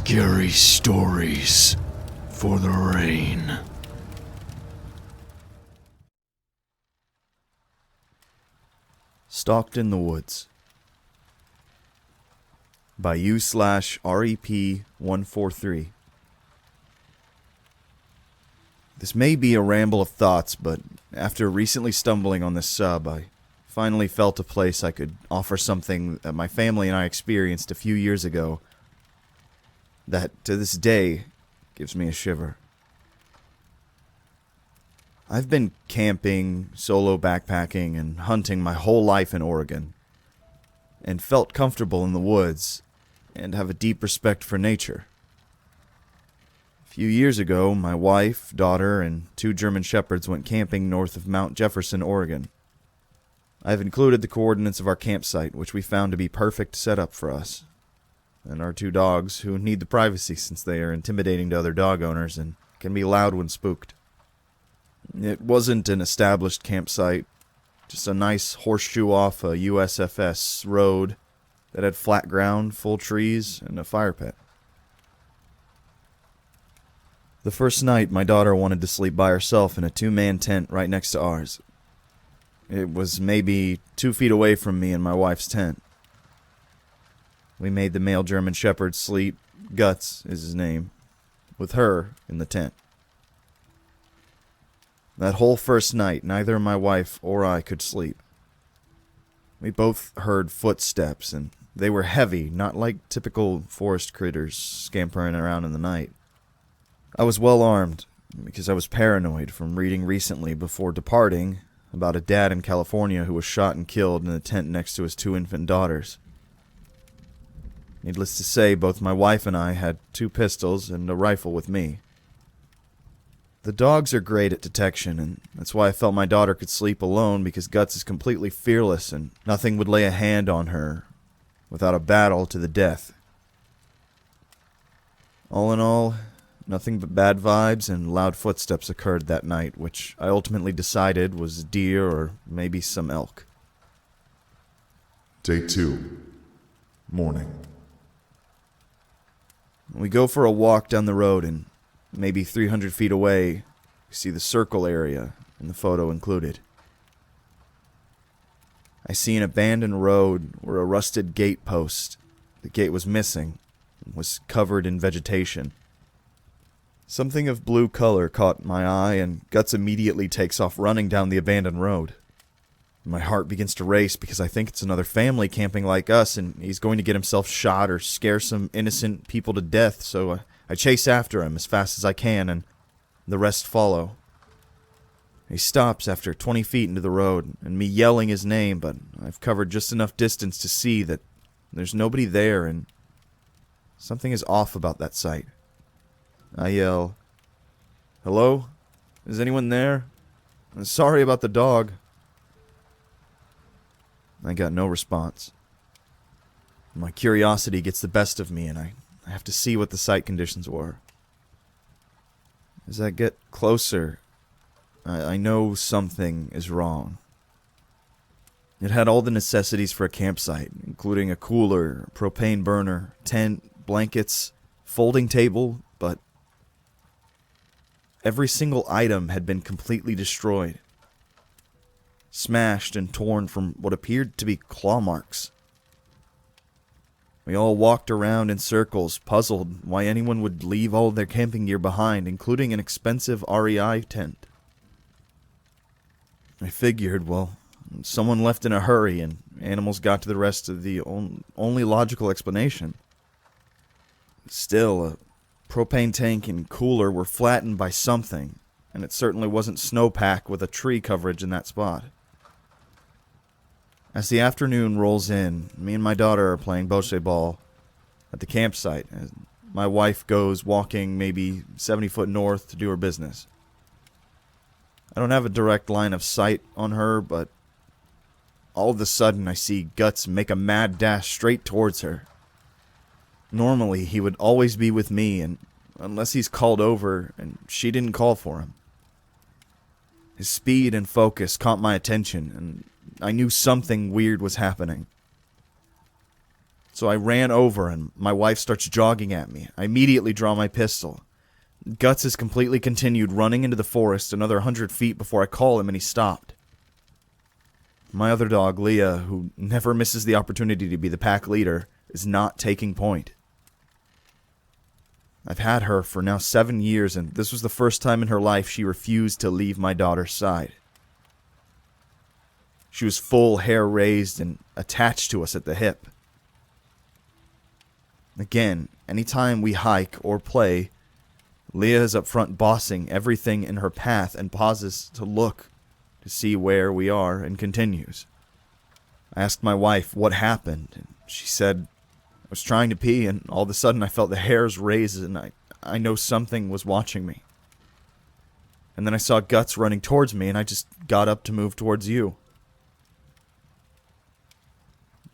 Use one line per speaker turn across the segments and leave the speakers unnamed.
Scary stories for the rain.
Stalked in the Woods by u/REP143. This may be a ramble of thoughts, but after recently stumbling on this sub, I finally felt a place I could offer something that my family and I experienced a few years ago that, to this day, gives me a shiver. I've been camping, solo backpacking, and hunting my whole life in Oregon, and felt comfortable in the woods, and have a deep respect for nature. A few years ago, my wife, daughter, and 2 German Shepherds went camping north of Mount Jefferson, Oregon. I've included the coordinates of our campsite, which we found to be perfect setup for us, and our 2 dogs, who need the privacy since they are intimidating to other dog owners and can be loud when spooked. It wasn't an established campsite, just a nice horseshoe off a USFS road that had flat ground, full trees, and a fire pit. The first night, my daughter wanted to sleep by herself in a 2-man tent right next to ours. It was maybe 2 feet away from me and my wife's tent. We made the male German Shepherd sleep, Guts is his name, with her in the tent. That whole first night, neither my wife or I could sleep. We both heard footsteps, and they were heavy, not like typical forest critters scampering around in the night. I was well armed, because I was paranoid from reading recently before departing about a dad in California who was shot and killed in a tent next to his 2 infant daughters. Needless to say, both my wife and I had 2 pistols and a rifle with me. The dogs are great at detection, and that's why I felt my daughter could sleep alone, because Guts is completely fearless and nothing would lay a hand on her without a battle to the death. All in all, nothing but bad vibes and loud footsteps occurred that night, which I ultimately decided was deer or maybe some elk.
Day 2. Morning.
We go for a walk down the road, and maybe 300 feet away, we see the circle area in the photo included. I see an abandoned road where a rusted gate post, the gate was missing, and was covered in vegetation. Something of blue color caught my eye, and Guts immediately takes off running down the abandoned road. My heart begins to race because I think it's another family camping like us, and he's going to get himself shot or scare some innocent people to death, so I chase after him as fast as I can, and the rest follow. He stops after 20 feet into the road, and me yelling his name, but I've covered just enough distance to see that there's nobody there, and something is off about that sight. I yell, "Hello? Is anyone there? Sorry about the dog." I got no response. My curiosity gets the best of me, and I have to see what the site conditions were. As I get closer, I know something is wrong. It had all the necessities for a campsite, including a cooler, propane burner, tent, blankets, folding table, but every single item had been completely destroyed. Smashed and torn from what appeared to be claw marks. We all walked around in circles, puzzled why anyone would leave all of their camping gear behind, including an expensive REI tent. I figured, well, someone left in a hurry and animals got to the rest of the only logical explanation. Still, a propane tank and cooler were flattened by something, and it certainly wasn't snowpack with a tree coverage in that spot. As the afternoon rolls in, me and my daughter are playing bocce ball at the campsite, as my wife goes walking maybe 70 foot north to do her business. I don't have a direct line of sight on her, but all of a sudden I see Guts make a mad dash straight towards her. Normally, he would always be with me, and unless he's called over, and she didn't call for him. His speed and focus caught my attention, and I knew something weird was happening. So I ran over and my wife starts jogging at me. I immediately draw my pistol. Guts has completely continued running into the forest another 100 feet before I call him and he stopped. My other dog, Leah, who never misses the opportunity to be the pack leader, is not taking point. I've had her for now 7 years, and this was the first time in her life she refused to leave my daughter's side. She was full, hair raised, and attached to us at the hip. Again, anytime we hike or play, Leah is up front bossing everything in her path and pauses to look to see where we are and continues. I asked my wife what happened, and she said, I was trying to pee, and all of a sudden I felt the hairs raise, and I know something was watching me. And then I saw Guts running towards me, and I just got up to move towards you.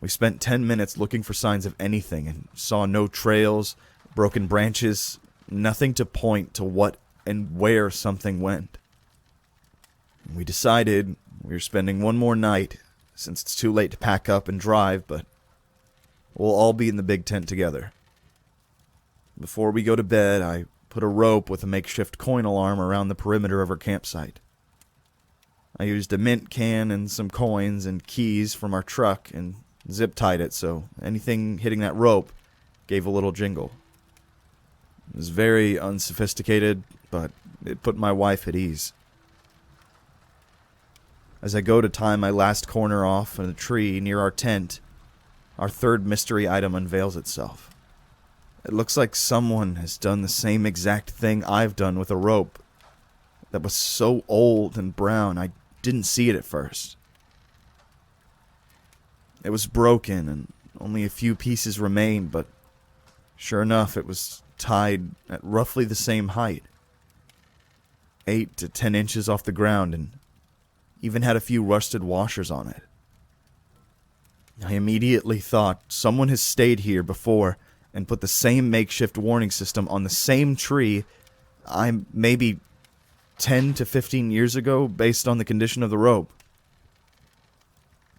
We spent 10 minutes looking for signs of anything, and saw no trails, broken branches, nothing to point to what and where something went. And we decided we were spending one more night, since it's too late to pack up and drive, but we'll all be in the big tent together. Before we go to bed, I put a rope with a makeshift coin alarm around the perimeter of our campsite. I used a mint can and some coins and keys from our truck and zip-tied it so anything hitting that rope gave a little jingle. It was very unsophisticated, but it put my wife at ease. As I go to tie my last corner off in a tree near our tent, our third mystery item unveils itself. It looks like someone has done the same exact thing I've done with a rope that was so old and brown I didn't see it at first. It was broken and only a few pieces remained, but sure enough, it was tied at roughly the same height, 8 to 10 inches off the ground, and even had a few rusted washers on it. I immediately thought someone has stayed here before and put the same makeshift warning system on the same tree maybe 10 to 15 years ago based on the condition of the rope.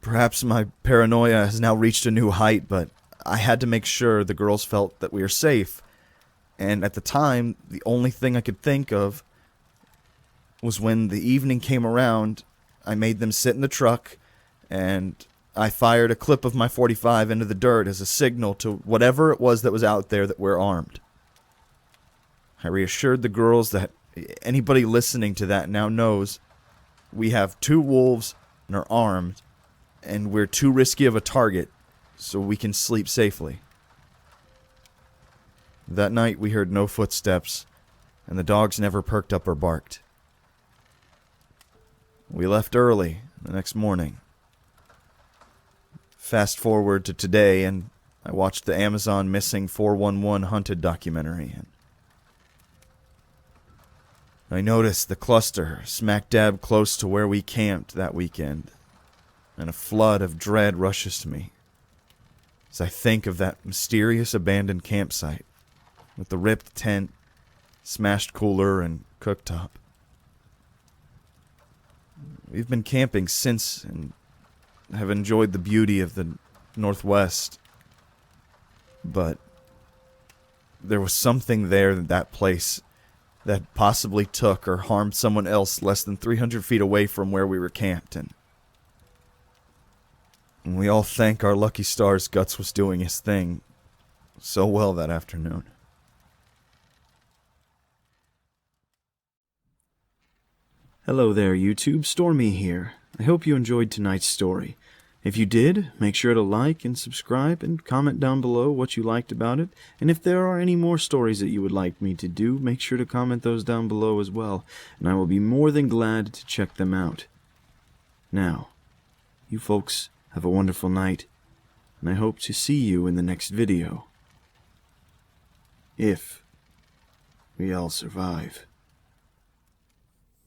Perhaps my paranoia has now reached a new height, but I had to make sure the girls felt that we were safe. And at the time, the only thing I could think of was when the evening came around, I made them sit in the truck, and I fired a clip of my .45 into the dirt as a signal to whatever it was that was out there that we're armed. I reassured the girls that anybody listening to that now knows we have 2 wolves and are armed, and we're too risky of a target, so we can sleep safely. That night we heard no footsteps, and the dogs never perked up or barked. We left early the next morning. Fast forward to today, and I watched the Amazon Missing 411 Hunted documentary, and I noticed the cluster smack dab close to where we camped that weekend, and a flood of dread rushes to me as I think of that mysterious abandoned campsite with the ripped tent, smashed cooler, and cooktop. We've been camping since and have enjoyed the beauty of the Northwest, but there was something there in that place that possibly took or harmed someone else less than 300 feet away from where we were camped, and we all thank our lucky stars Guts was doing his thing so well that afternoon.
Hello there, YouTube. Stormy here. I hope you enjoyed tonight's story. If you did, make sure to like and subscribe and comment down below what you liked about it. And if there are any more stories that you would like me to do, make sure to comment those down below as well, and I will be more than glad to check them out. Now, you folks have a wonderful night, and I hope to see you in the next video. If we all survive.